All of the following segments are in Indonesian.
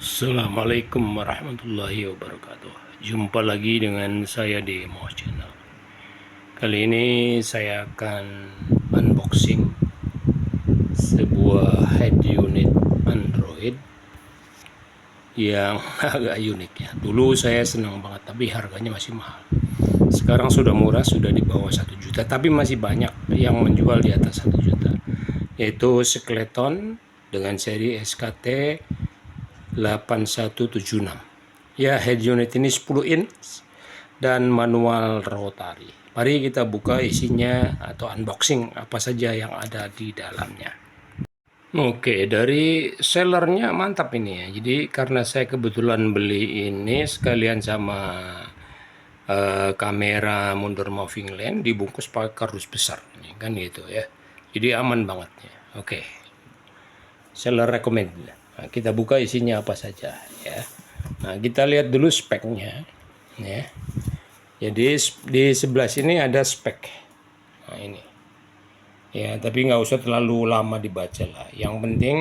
Assalamualaikum warahmatullahi wabarakatuh. Jumpa lagi dengan saya di Mo Channel. Kali ini saya akan unboxing sebuah head unit Android yang agak unik ya. Dulu saya senang banget, tapi harganya masih mahal. Sekarang sudah murah, sudah di bawah 1 juta, tapi masih banyak yang menjual di atas 1 juta. Yaitu Skeleton dengan seri SKT 8176. Ya, head unit ini 10 inch dan manual rotary. Mari kita buka isinya atau unboxing apa saja yang ada di dalamnya. Oke, dari sellernya mantap ini ya. Jadi karena saya kebetulan beli ini sekalian sama kamera mundur moving lens dibungkus pakai kardus besar ini kan gitu ya. Jadi aman banget ya. Oke. Seller recommend. Nah, kita buka isinya apa saja ya. Nah, kita lihat dulu speknya ya. Jadi di sebelah sini ada spek. Nah, ini. Ya, tapi nggak usah terlalu lama dibaca lah. Yang penting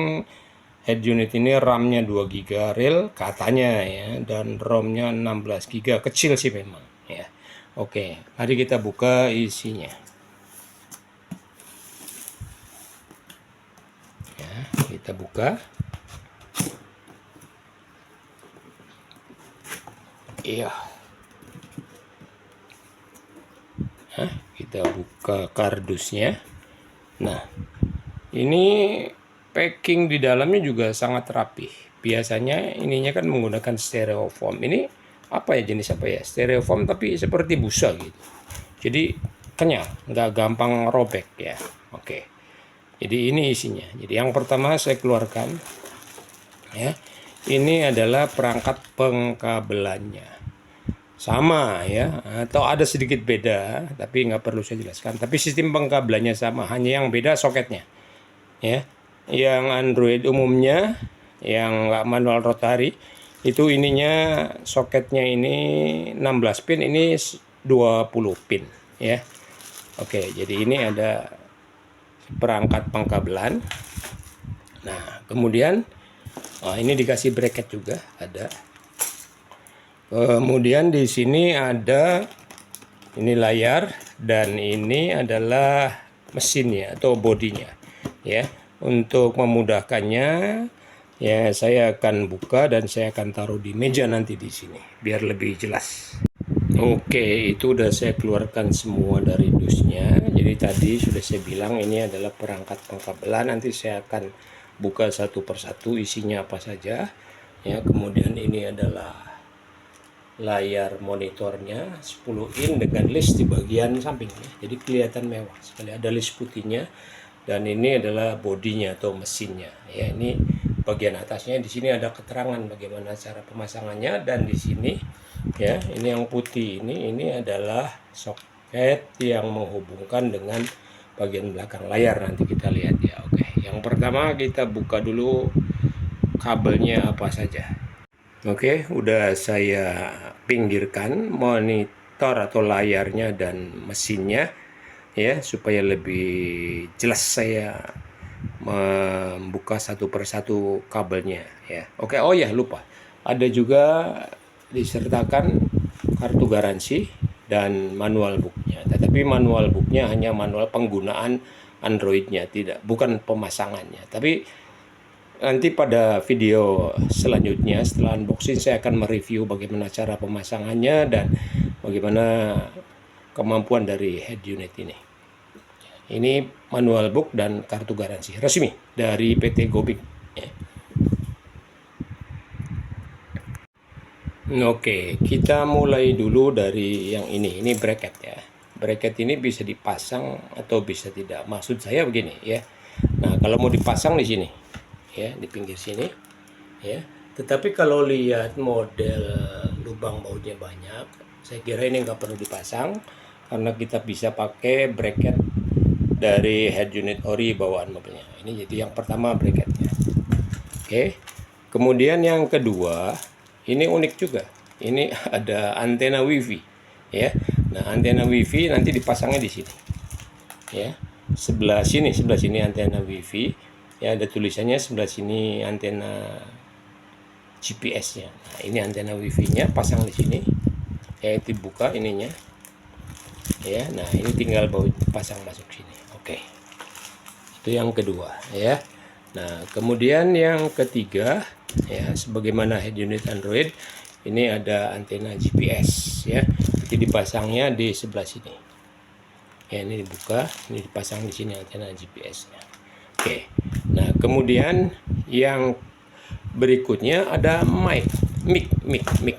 head unit ini RAM-nya 2 GB real katanya ya, dan ROM-nya 16 GB, kecil sih memang ya. Oke, mari kita buka isinya. Ya, kita buka. Iya. Nah, kita buka kardusnya. Nah, ini packing di dalamnya juga sangat rapih. Biasanya ininya kan menggunakan styrofoam. Ini apa ya, jenis apa ya? Styrofoam tapi seperti busa gitu. Jadi kenyal, nggak gampang robek ya. Oke. Jadi ini isinya. Jadi yang pertama saya keluarkan ya. Ini adalah perangkat pengkabelannya. Sama ya, atau ada sedikit beda, tapi nggak perlu saya jelaskan. Tapi sistem pengkabelannya sama, hanya yang beda soketnya. Ya, yang Android umumnya, yang nggak manual rotary, itu ininya soketnya ini 16 pin, ini 20 pin. Ya, oke. Jadi ini ada perangkat pengkabelan. Nah, kemudian ini dikasih bracket juga ada. Kemudian di sini ada ini layar dan ini adalah mesinnya atau bodinya ya. Untuk memudahkannya ya saya akan buka dan saya akan taruh di meja nanti di sini biar lebih jelas. Oke, itu udah saya keluarkan semua dari dusnya. Jadi tadi sudah saya bilang ini adalah perangkat pengkabelan. Nanti saya akan buka satu persatu isinya apa saja. Ya, kemudian ini adalah layar monitornya 10 in dengan list di bagian sampingnya. Jadi kelihatan mewah sekali. Ada list putihnya dan ini adalah bodinya atau mesinnya. Ya, ini bagian atasnya. Di sini ada keterangan bagaimana cara pemasangannya dan di sini ya, ini yang putih ini adalah soket yang menghubungkan dengan bagian belakang layar. Nanti kita lihat ya. Oke, yang pertama kita buka dulu kabelnya apa saja. Oke, udah saya pinggirkan monitor atau layarnya dan mesinnya ya, supaya lebih jelas saya membuka satu persatu kabelnya ya. Oke, oh ya lupa, ada juga disertakan kartu garansi dan manual booknya. Tetapi manual booknya hanya manual penggunaan Androidnya, bukan pemasangannya. Tapi nanti pada video selanjutnya setelah unboxing saya akan mereview bagaimana cara pemasangannya dan bagaimana kemampuan dari head unit ini. Ini manual book dan kartu garansi resmi dari PT Gobik. Oke, kita mulai dulu dari yang ini. Ini bracket ya. Bracket ini bisa dipasang atau bisa tidak. Maksud saya begini ya. Nah, kalau mau dipasang di sini ya, di pinggir sini ya. Tetapi kalau lihat model lubang bautnya banyak, saya kira ini nggak perlu dipasang karena kita bisa pakai bracket dari head unit ori bawaan mobilnya. Ini jadi yang pertama bracketnya. Oke. Kemudian yang kedua, ini unik juga. Ini ada antena wifi ya. Nah, antena wifi nanti dipasangnya di sini. Ya. Sebelah sini antena wifi. Ya, ada tulisannya sebelah sini antena GPS-nya. Nah, ini antena wifi-nya pasang di sini. Ya, dibuka ininya. Ya, nah ini tinggal pasang masuk sini. Oke. Itu yang kedua, ya. Nah, kemudian yang ketiga, ya, sebagaimana head unit Android, ini ada antena GPS, ya. Jadi dipasangnya di sebelah sini. Ya, ini dibuka, ini dipasang di sini antena GPS-nya. Oke. Nah, kemudian yang berikutnya ada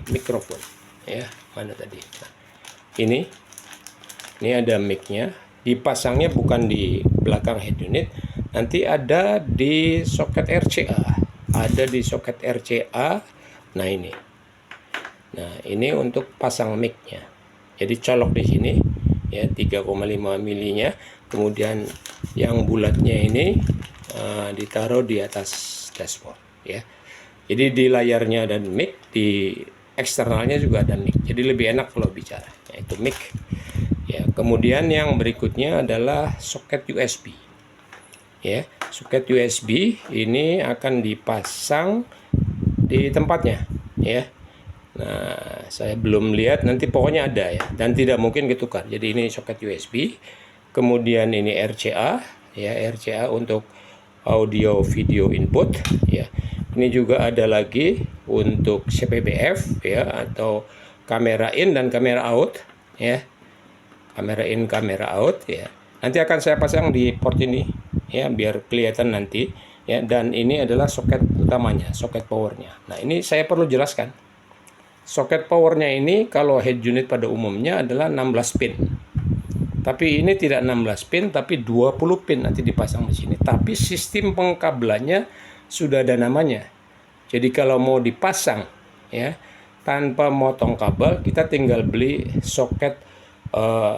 mikrofon. Ya, mana tadi? Nah, ini ada mic-nya. Dipasangnya bukan di belakang head unit, nanti ada di soket RCA. Ada di soket RCA. Nah, ini. Nah, ini untuk pasang mic-nya. Jadi colok di sini ya, 3,5 milinya. Kemudian yang bulatnya ini ditaruh di atas dashboard, ya. Jadi di layarnya ada mic, di eksternalnya juga ada mic. Jadi lebih enak kalau bicara, yaitu mic. Ya, kemudian yang berikutnya adalah soket USB. Ya, soket USB ini akan dipasang di tempatnya, ya. Nah, saya belum lihat, nanti pokoknya ada ya, dan tidak mungkin ditukar. Jadi ini soket USB. Kemudian ini RCA, ya, RCA untuk audio video input, ya. Ini juga ada lagi untuk CPBF, ya, atau kamera in dan kamera out, ya. Kamera in, kamera out, ya. Nanti akan saya pasang di port ini, ya, biar kelihatan nanti, ya. Dan ini adalah soket utamanya, soket powernya. Nah, ini saya perlu jelaskan. Soket powernya ini kalau head unit pada umumnya adalah 16 pin. Tapi ini tidak 16 pin, tapi 20 pin nanti dipasang di sini. Tapi sistem pengkabelannya sudah ada namanya. Jadi kalau mau dipasang, ya, tanpa motong kabel, kita tinggal beli soket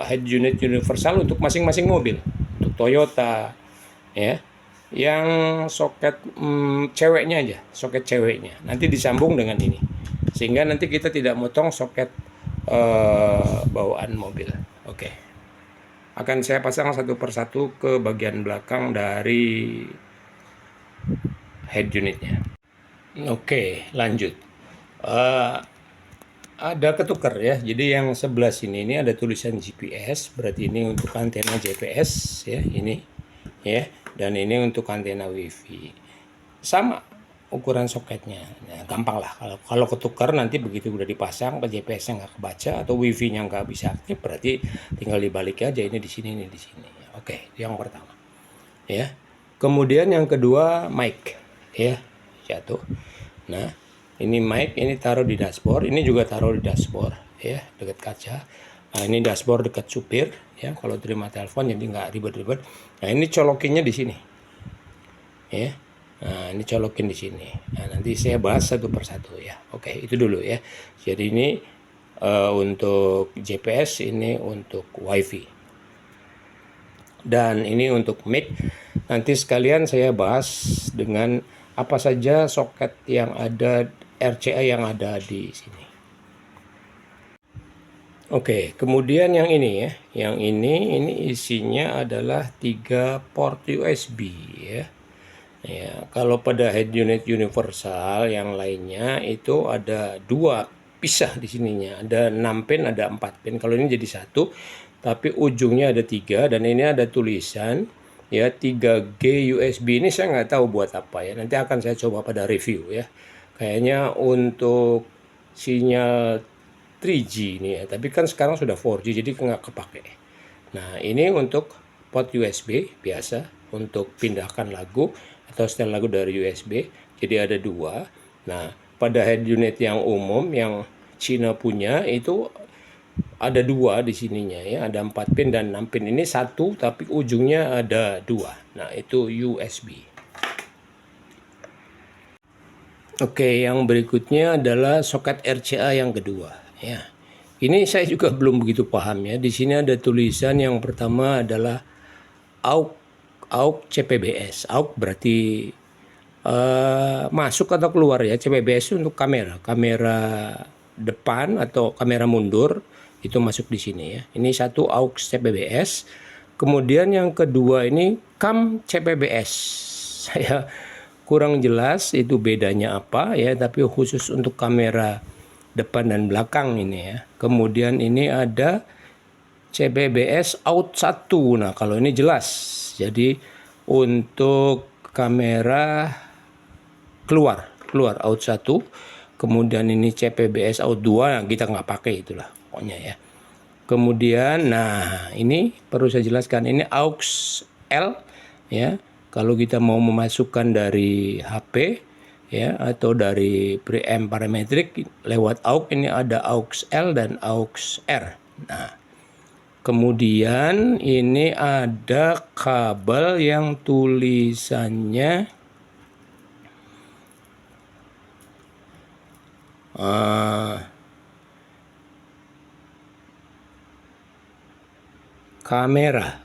head unit universal untuk masing-masing mobil. Untuk Toyota, ya, yang soket ceweknya aja, soket ceweknya. Nanti disambung dengan ini, sehingga nanti kita tidak motong soket bawaan mobil. Oke. Akan saya pasang satu persatu ke bagian belakang dari head unitnya. Oke, lanjut. Ada ketukar ya. Jadi yang sebelah sini ini ada tulisan GPS, berarti ini untuk antena GPS ya, ini ya. Dan ini untuk antena WiFi. Sama ukuran soketnya. Nah, gampang lah. Kalau ketukar nanti begitu udah dipasang ke GPS-nya nggak kebaca atau WiFi-nya nggak bisa aktif, berarti tinggal dibalik aja, ini di sini, ini di sini. Oke, yang pertama. Ya. Kemudian yang kedua mic ya, jatuh. Nah, ini mic, ini taruh di dashboard, ini juga taruh di dashboard ya, dekat kaca. Nah, ini dashboard dekat supir ya, kalau terima telepon jadi nggak ribet-ribet. Nah, ini colokinnya di sini ya. Nah, ini colokin di sini. Nah, nanti saya bahas satu persatu ya. Oke, itu dulu ya. Jadi ini untuk GPS, ini untuk WiFi, dan ini untuk mic. Nanti sekalian saya bahas dengan apa saja soket yang ada, RCA yang ada di sini. Oke, kemudian yang ini ya, yang ini isinya adalah 3 port USB ya. Ya, kalau pada head unit universal yang lainnya itu ada 2 pisah di sininya, ada 6 pin, ada 4 pin. Kalau ini jadi 1, tapi ujungnya ada 3, dan ini ada tulisan ya 3G USB. Ini saya nggak tahu buat apa ya, nanti akan saya coba pada review ya. Kayaknya untuk sinyal 3G ini ya, tapi kan sekarang sudah 4G jadi nggak kepake. Nah, ini untuk port USB biasa untuk pindahkan lagu atau setel lagu dari USB, jadi ada 2. Nah, pada head unit yang umum yang Cina punya itu ada 2 di sininya ya, ada 4 pin dan 6 pin. Ini 1 tapi ujungnya ada 2. Nah, itu USB. Oke, yang berikutnya adalah soket RCA yang kedua ya. Ini saya juga belum begitu paham ya. Di sini ada tulisan yang pertama adalah AUX CPBS. AUX berarti masuk atau keluar ya. CPBS untuk kamera depan atau kamera mundur, itu masuk di sini ya. Ini satu AUX CPBS. Kemudian yang kedua ini CAM CPBS. Saya kurang jelas itu bedanya apa ya, tapi khusus untuk kamera depan dan belakang ini ya. Kemudian ini ada CPBS out 1. Nah, kalau ini jelas. Jadi untuk kamera keluar out 1, kemudian ini CPBS out 2, nah kita nggak pakai itulah pokoknya ya. Kemudian nah ini perlu saya jelaskan, ini aux L ya. Kalau kita mau memasukkan dari HP ya atau dari preamp parametrik lewat aux, ini ada aux L dan aux R. Nah, kemudian ini ada kabel yang tulisannya kamera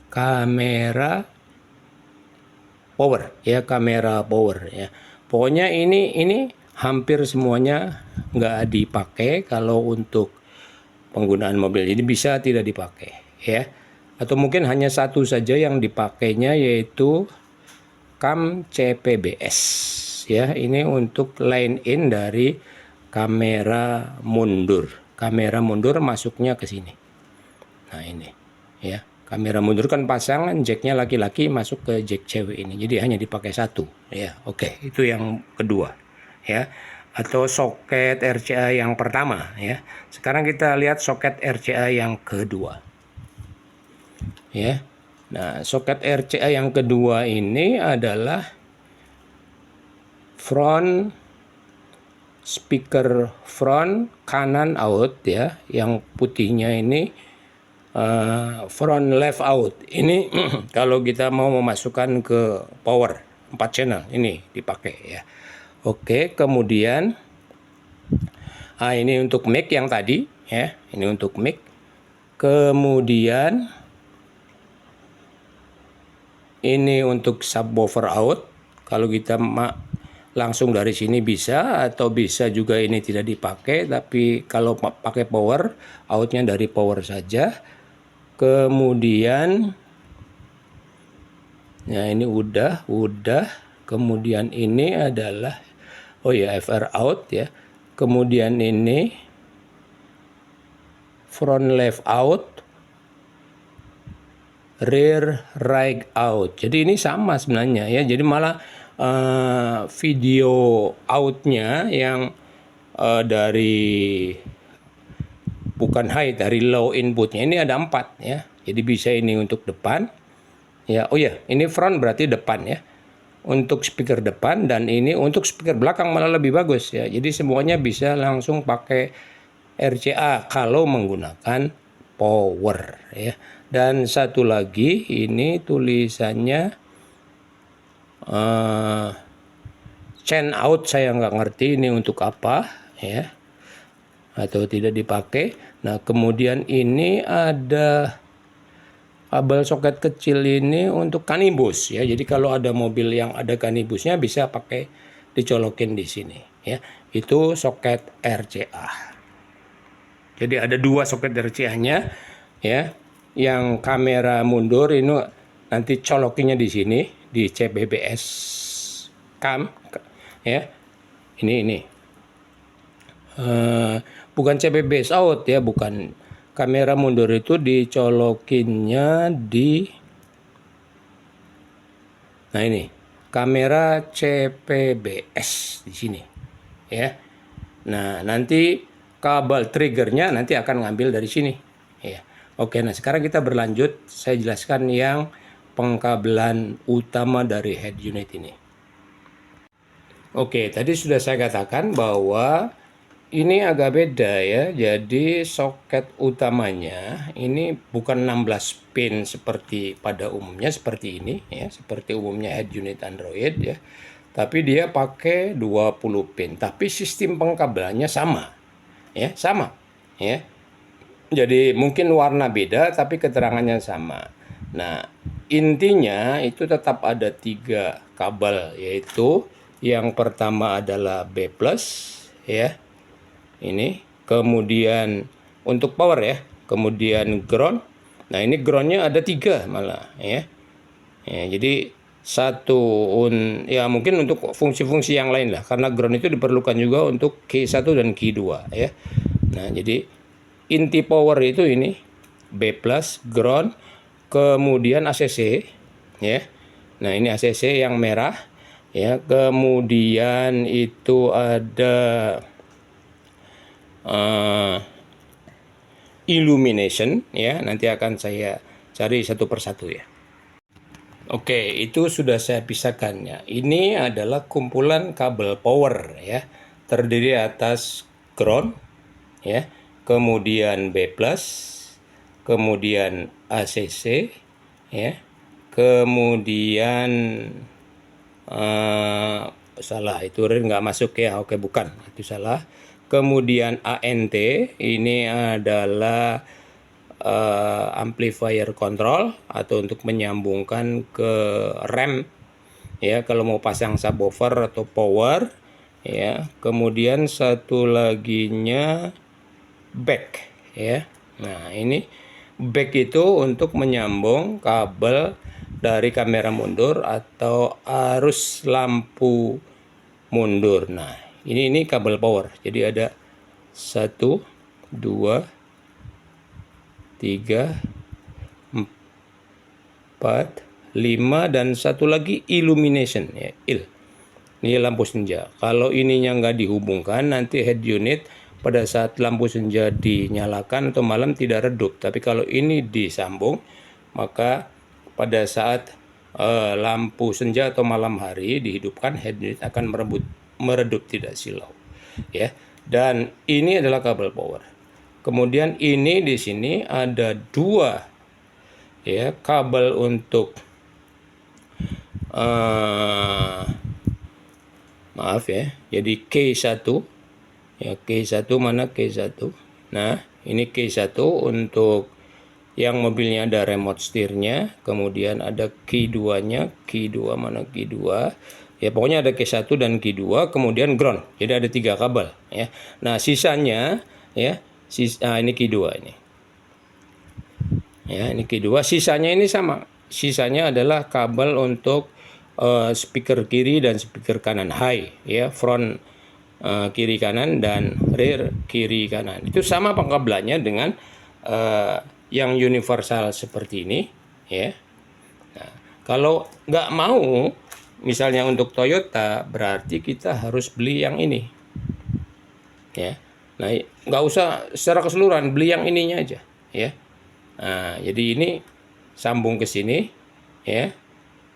power ya, kamera power ya. Pokoknya ini hampir semuanya nggak dipakai kalau untuk penggunaan mobil, jadi bisa tidak dipakai ya. Atau mungkin hanya satu saja yang dipakainya, yaitu cam CPBS ya. Ini untuk line in dari kamera mundur. Kamera mundur masuknya ke sini. Nah ini ya, kamera mundur kan pasangan jacknya laki-laki masuk ke jack cewek ini, jadi hanya dipakai satu ya. Oke, itu yang kedua ya, atau soket RCA yang pertama ya. Sekarang kita lihat soket RCA yang kedua ya. Nah, soket RCA yang kedua ini adalah front speaker front kanan out ya, yang putihnya ini front left out. Ini kalau kita mau memasukkan ke power 4 channel ini dipakai ya. Oke, kemudian ini untuk mic yang tadi ya, ini untuk mic. Kemudian ini untuk subwoofer out. Kalau kita langsung dari sini bisa, atau bisa juga ini tidak dipakai, tapi kalau pakai power, outnya dari power saja. Kemudian nah ini udah. Kemudian ini adalah FR out ya. Kemudian ini front left out, rear right out. Jadi ini sama sebenarnya ya. Jadi malah video outnya yang dari bukan high, dari low inputnya ini ada 4 ya. Jadi bisa ini untuk depan ya. Ini front berarti depan ya, untuk speaker depan, dan ini untuk speaker belakang malah lebih bagus ya. Jadi semuanya bisa langsung pakai RCA kalau menggunakan power ya. Dan satu lagi ini tulisannya chain out, saya nggak ngerti ini untuk apa ya, atau tidak dipakai. Nah, kemudian ini ada kabel soket kecil ini untuk kanibus ya. Jadi kalau ada mobil yang ada kanibusnya bisa pakai dicolokin di sini ya. Itu soket RCA. Jadi ada 2 soket RCA-nya ya. Yang kamera mundur ini nanti colokinnya di sini di CPBS cam ya. Ini bukan CPBS out ya, bukan. Kamera mundur itu dicolokinnya di, nah ini kamera CPBS di sini ya. Nah, nanti kabel triggernya nanti akan ngambil dari sini ya. Oke, nah sekarang kita berlanjut, saya jelaskan yang pengkabelan utama dari head unit ini. Oke, tadi sudah saya katakan bahwa ini agak beda ya. Jadi soket utamanya ini bukan 16 pin seperti pada umumnya seperti ini ya, seperti umumnya head unit Android ya. Tapi dia pakai 20 pin, tapi sistem pengkabelannya sama. Ya, sama ya. Jadi mungkin warna beda tapi keterangannya sama. Nah, intinya itu tetap ada 3 kabel, yaitu yang pertama adalah B+ ya. Ini, kemudian untuk power ya, kemudian ground. Nah, ini groundnya ada 3 malah ya. Jadi satu ya mungkin untuk fungsi-fungsi yang lain lah, karena ground itu diperlukan juga untuk Q1 dan Q2 ya. Nah, jadi inti power itu ini B+, ground, kemudian ACC ya. Nah, ini ACC yang merah ya, kemudian itu ada illumination ya, nanti akan saya cari satu persatu ya. Oke, itu sudah saya pisahkan ya. Ini adalah kumpulan kabel power ya, terdiri atas ground ya, kemudian B+, kemudian ACC ya, kemudian salah, itu nggak masuk ya. Oke, bukan, itu salah. Kemudian ANT ini adalah amplifier control atau untuk menyambungkan ke rem ya, kalau mau pasang subwoofer atau power ya. Kemudian satu laginya back ya. Nah, ini back itu untuk menyambung kabel dari kamera mundur atau arus lampu mundur. Nah, ini kabel power. Jadi ada 1, 2, 3, 4, 5, dan satu lagi illumination ya, ini lampu senja. Kalau ininya nggak dihubungkan, nanti head unit pada saat lampu senja dinyalakan atau malam tidak redup. Tapi kalau ini disambung, maka pada saat lampu senja atau malam hari dihidupkan, head unit akan meredup tidak silau ya. Dan ini adalah kabel power. Kemudian ini di sini ada 2 ya, kabel untuk maaf ya, jadi Q1 ya, Q1 mana Q1. Nah, ini Q1 untuk yang mobilnya ada remote steernya, kemudian ada Q2-nya, Q2 mana Q2 ya, pokoknya ada Q1 dan Q2, kemudian ground. Jadi ada 3 kabel ya. Nah, sisanya ya, ini Q2 ini. Ya, ini Q2, sisanya ini sama. Sisanya adalah kabel untuk speaker kiri dan speaker kanan high ya, front kiri kanan dan rear kiri kanan. Itu sama pengkabelannya dengan yang universal seperti ini ya. Nah, kalau nggak mau misalnya untuk Toyota, berarti kita harus beli yang ini ya. Nah, nggak usah secara keseluruhan, beli yang ininya aja ya. Nah, jadi ini sambung ke sini ya,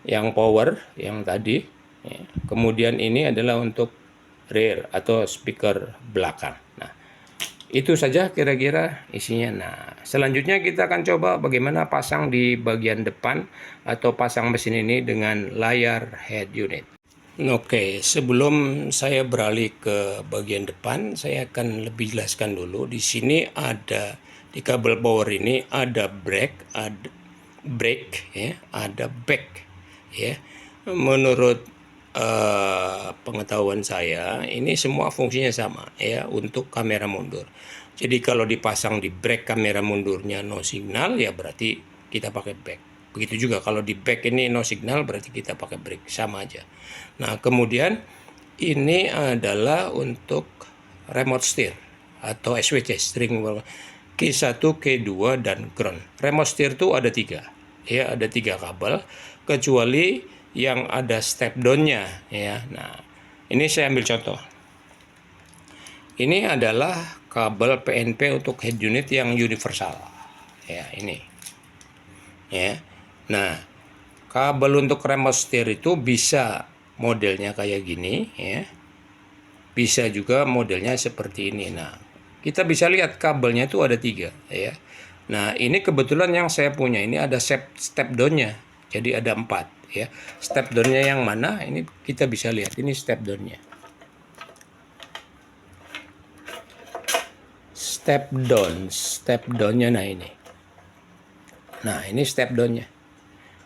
yang power yang tadi ya. Kemudian ini adalah untuk rear atau speaker belakang. Nah, itu saja kira-kira isinya. Nah, selanjutnya kita akan coba bagaimana pasang di bagian depan atau pasang mesin ini dengan layar head unit. Oke, sebelum saya beralih ke bagian depan, saya akan lebih jelaskan dulu. Di sini ada, di kabel power ini ada brake, ada brake ya, ada back ya. Menurut pengetahuan saya, ini semua fungsinya sama ya, untuk kamera mundur. Jadi kalau dipasang di brake kamera mundurnya no signal, ya berarti kita pakai back. Begitu juga kalau di back ini no signal, berarti kita pakai brake, sama aja. Nah, kemudian ini adalah untuk remote steer atau SWC, string Q1, Q2, dan ground. Remote steer itu ada 3 ya, ada 3 kabel, kecuali yang ada step down-nya ya. Nah, ini saya ambil contoh. Ini adalah kabel PNP untuk head unit yang universal ya, ini ya. Nah, kabel untuk remote steer itu bisa modelnya kayak gini ya, bisa juga modelnya seperti ini. Nah, kita bisa lihat kabelnya itu ada 3 ya. Nah, ini kebetulan yang saya punya ini ada step down-nya, jadi ada 4 ya. Step down-nya yang mana, ini kita bisa lihat, ini step down-nya. Step down-nya, nah ini. Nah, ini step down-nya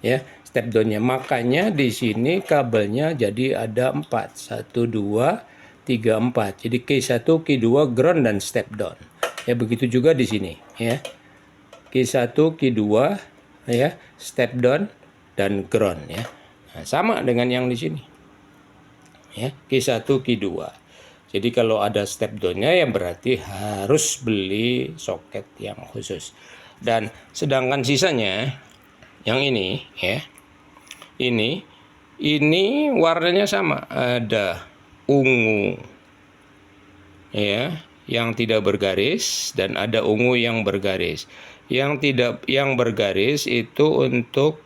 ya, step down-nya. Makanya di sini kabelnya jadi ada 4, 1, 2, 3, 4. Jadi Q1, Q2, ground, dan step down ya. Begitu juga di sini ya, Q1, Q2 ya, step down dan ground ya. Nah, sama dengan yang di sini. Ya, Q1, Q2. Jadi kalau ada step down-nya ya berarti harus beli soket yang khusus. Dan sedangkan sisanya yang ini ya. Ini warnanya sama, ada ungu ya, yang tidak bergaris dan ada ungu yang bergaris. Yang bergaris itu untuk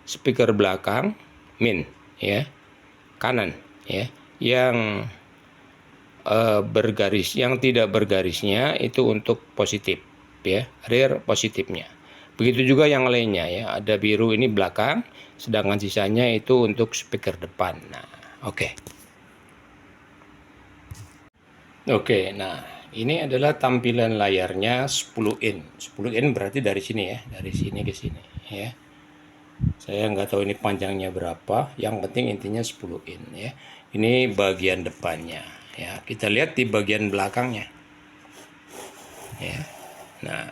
speaker belakang min ya, kanan ya. Yang bergaris, yang tidak bergarisnya itu untuk positif ya, rear positifnya. Begitu juga yang lainnya ya, ada biru ini belakang, sedangkan sisanya itu untuk speaker depan. Nah, oke. Oke, nah ini adalah tampilan layarnya 10 in. 10 in berarti dari sini ya, dari sini ke sini ya. Saya nggak tahu ini panjangnya berapa, yang penting intinya 10 in ya. Ini bagian depannya ya. Kita lihat di bagian belakangnya ya. Nah,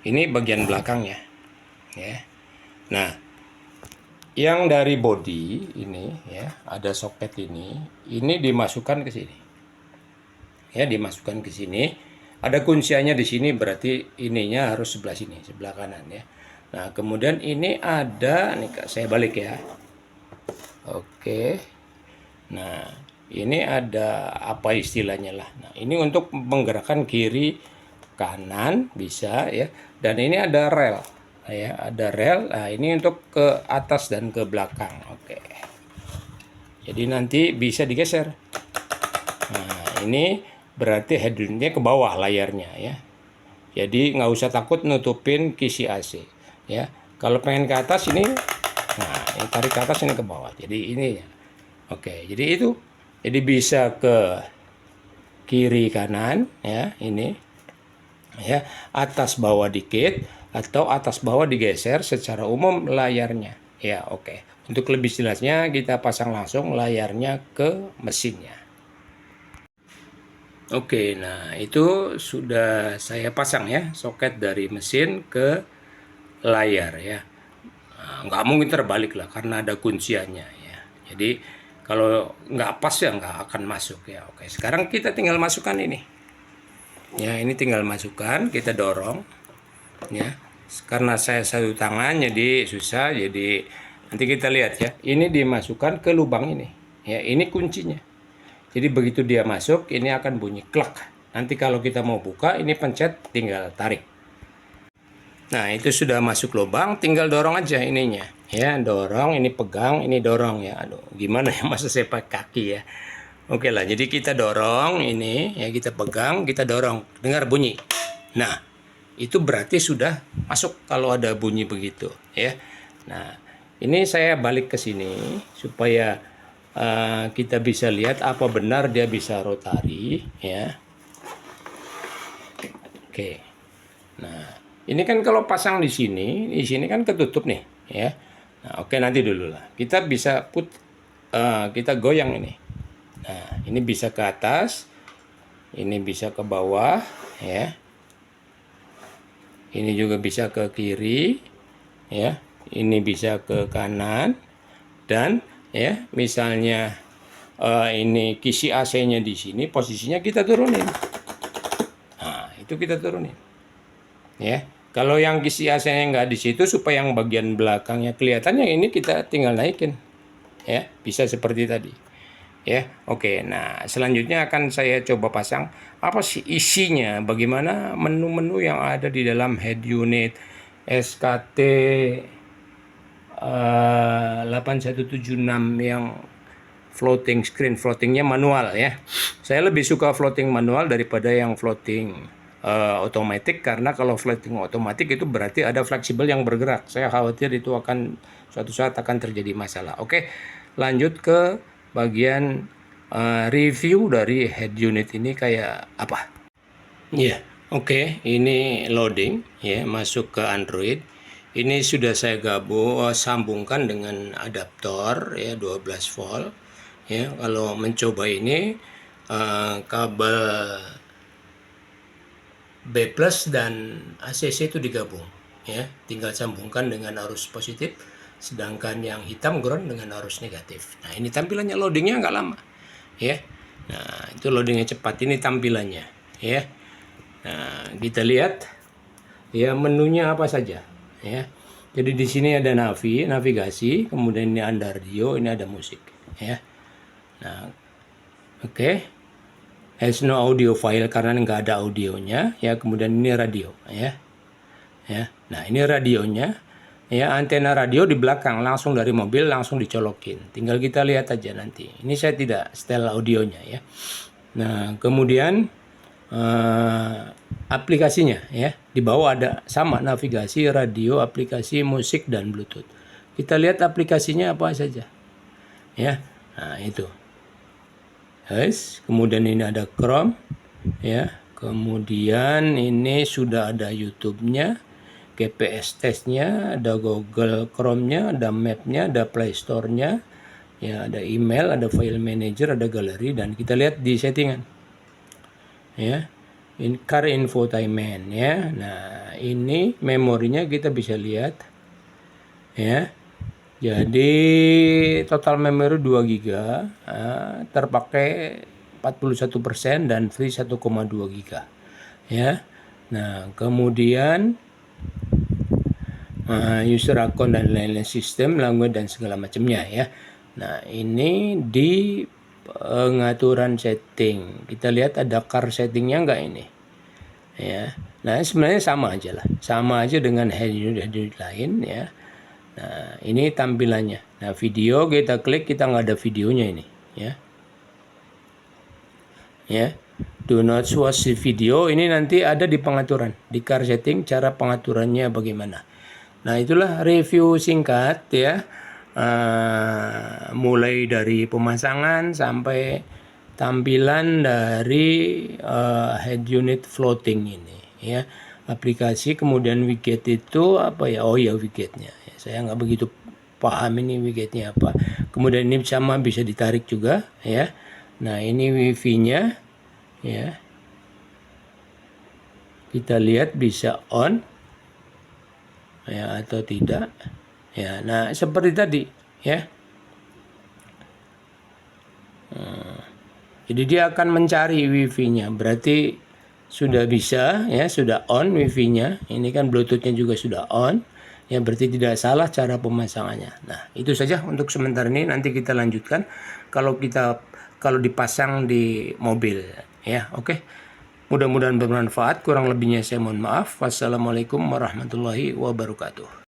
ini bagian belakangnya ya. Nah, yang dari body ini ya, ada soket ini dimasukkan ke sini. Ya, dimasukkan ke sini. Ada kunciannya di sini, berarti ininya harus sebelah sini, sebelah kanan ya. Nah, kemudian ini ada nih, saya balik ya. Oke. Nah, ini ada apa istilahnya lah. Nah, ini untuk menggerakkan kiri kanan bisa ya. Dan ini ada rel ya, ada rel. Nah, ini untuk ke atas dan ke belakang. Oke. Jadi nanti bisa digeser. Nah, ini berarti headroomnya ke bawah layarnya ya. Jadi nggak usah takut nutupin kisi AC ya. Kalau pengen ke atas ini, nah ini tarik ke atas, ini ke bawah. Jadi ini ya. Oke, jadi itu. Jadi bisa ke kiri kanan ya, ini ya, atas bawah dikit atau atas bawah digeser secara umum layarnya ya. Oke, untuk lebih jelasnya kita pasang langsung layarnya ke mesinnya. Oke, nah itu sudah saya pasang ya, soket dari mesin ke layar ya. Nah, nggak mungkin terbalik lah karena ada kunciannya ya. Jadi kalau nggak pas ya nggak akan masuk ya. Oke, sekarang kita tinggal masukkan ini. Ya, ini tinggal masukkan, kita dorong ya. Karena saya satu tangan jadi susah, jadi nanti kita lihat ya. Ini dimasukkan ke lubang ini. Ya, ini kuncinya. Jadi begitu dia masuk, ini akan bunyi klak. Nanti kalau kita mau buka, ini pencet, tinggal tarik. Nah, itu sudah masuk lubang, tinggal dorong aja ininya. Ya, dorong, ini pegang, ini dorong ya. Aduh, gimana ya, masa saya pakai kaki ya. Oke lah, jadi kita dorong ini, ya kita pegang, kita dorong. Dengar bunyi. Nah, itu berarti sudah masuk kalau ada bunyi begitu ya. Nah, ini saya balik ke sini supaya kita bisa lihat apa benar dia bisa rotari ya. Oke. Nah, ini kan kalau pasang di sini kan ketutup nih ya. Nah, oke, nanti dulu lah. Kita bisa kita goyang ini. Nah, ini bisa ke atas, ini bisa ke bawah ya. Ini juga bisa ke kiri ya. Ini bisa ke kanan dan ya, misalnya ini kisi AC-nya di sini, posisinya kita turunin. Nah, itu kita turunin. Ya, kalau yang kisi AC-nya nggak di situ, supaya yang bagian belakangnya kelihatannya, ini kita tinggal naikin. Ya, bisa seperti tadi. Ya, oke. Nah, selanjutnya akan saya coba pasang apa sih isinya, bagaimana menu-menu yang ada di dalam head unit SKT 8176 yang floating screen. Floatingnya manual ya. Saya lebih suka floating manual daripada yang floating otomatis, karena kalau floating otomatis itu berarti ada fleksibel yang bergerak. Saya khawatir itu akan suatu saat akan terjadi masalah. Oke, lanjut ke bagian review dari head unit ini kayak apa. Ya, oke, ini loading ya, masuk ke Android. Ini sudah saya sambungkan dengan adaptor ya, 12 volt ya. Kalau mencoba ini kabel B+ dan ACC itu digabung ya, tinggal sambungkan dengan arus positif sedangkan yang hitam ground dengan arus negatif. Nah, ini tampilannya, loadingnya nggak lama, ya. Nah, itu loadingnya cepat. Ini tampilannya, ya. Nah, kita lihat ya menunya apa saja, ya. Jadi di sini ada navigasi, kemudian ini ada radio, ini ada musik, ya. Nah, oke. Has no audio file karena nggak ada audionya, ya. Kemudian ini radio, ya. Ya. Nah, ini radionya. Ya, antena radio di belakang, langsung dari mobil langsung dicolokin. Tinggal kita lihat aja nanti. Ini saya tidak setel audionya, ya. Nah, kemudian aplikasinya, ya. Di bawah ada sama navigasi, radio, aplikasi, musik, dan Bluetooth. Kita lihat aplikasinya apa saja. Ya. Nah, itu. Yes. Kemudian ini ada Chrome, ya. Kemudian ini sudah ada YouTube-nya. GPS testnya, ada Google Chrome-nya, ada Map-nya, ada Play Store-nya, ya, ada email, ada file manager, ada galeri, dan kita lihat di settingan, ya, car infotainment, ya. Nah, ini memorinya kita bisa lihat, ya. Jadi total memori 2 GB, terpakai 41% dan free 1,2 GB, ya. Nah, kemudian user account dan lain-lain, sistem, language, dan segala macamnya, ya. Nah, ini di pengaturan setting. Kita lihat ada car settingnya enggak ini, ya. Nah, sebenarnya sama aja lah, sama aja dengan head unit lain, ya. Nah, ini tampilannya. Nah, video kita klik, kita nggak ada videonya ini, ya. Ya, do not watch video ini nanti ada di pengaturan, di car setting, cara pengaturannya bagaimana. Nah, itulah review singkat, ya, mulai dari pemasangan sampai tampilan dari head unit floating ini, ya. Aplikasi, kemudian widget itu apa ya? Oh ya, widgetnya, ya, saya nggak begitu paham ini widgetnya apa. Kemudian ini sama bisa ditarik juga, ya. Nah, ini wifi-nya, ya. Kita lihat bisa on, ya, atau tidak, ya. Nah, seperti tadi, ya. Jadi dia akan mencari wifi-nya, berarti sudah bisa, ya, sudah on wifi-nya. Ini kan Bluetooth-nya juga sudah on, ya, berarti tidak salah cara pemasangannya. Nah, itu saja untuk sementara ini. Nanti kita lanjutkan kalau dipasang di mobil, ya. Oke. Mudah-mudahan bermanfaat. Kurang lebihnya saya mohon maaf. Wassalamualaikum warahmatullahi wabarakatuh.